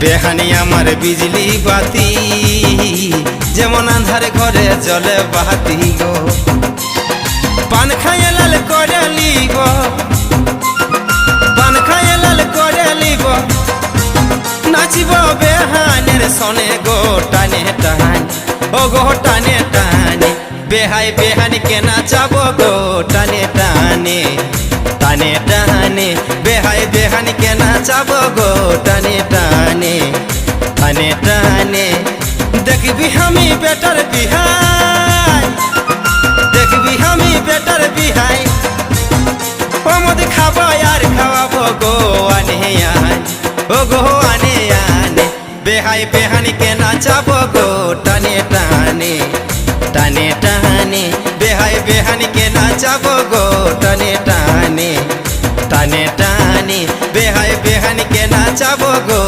বেহানি আমার বিজলি বাতি যেমন আন্ধার ঘরে জলে বাতি গো পান খাইয়ে লাল করে লিব পান খাইয়ে লাল করে লিব নাচিব বেহানের সনে গো টানে টানে ও গো টানে টানে বেহাই বেহানিকে নাচাবো গো টানে টানে টানে টানে বেহাই বেহানিকে নাচাবো গো টানে টানে টানে টানে দেখবি আমি বেটার বিহাই দেখবি আমি বেটার বিহাই ও মদ খাবো আর খাওয়াবো গো আনে আনে ও গো আনে আনে বেহাই বেহানিকে নাচাবো গো টানে টানে টানে টানে বেহাই বেহানিকে নাচাবো গো টানে টানে টানে টানে বেহাই বেহানিকে নাচাবো গো।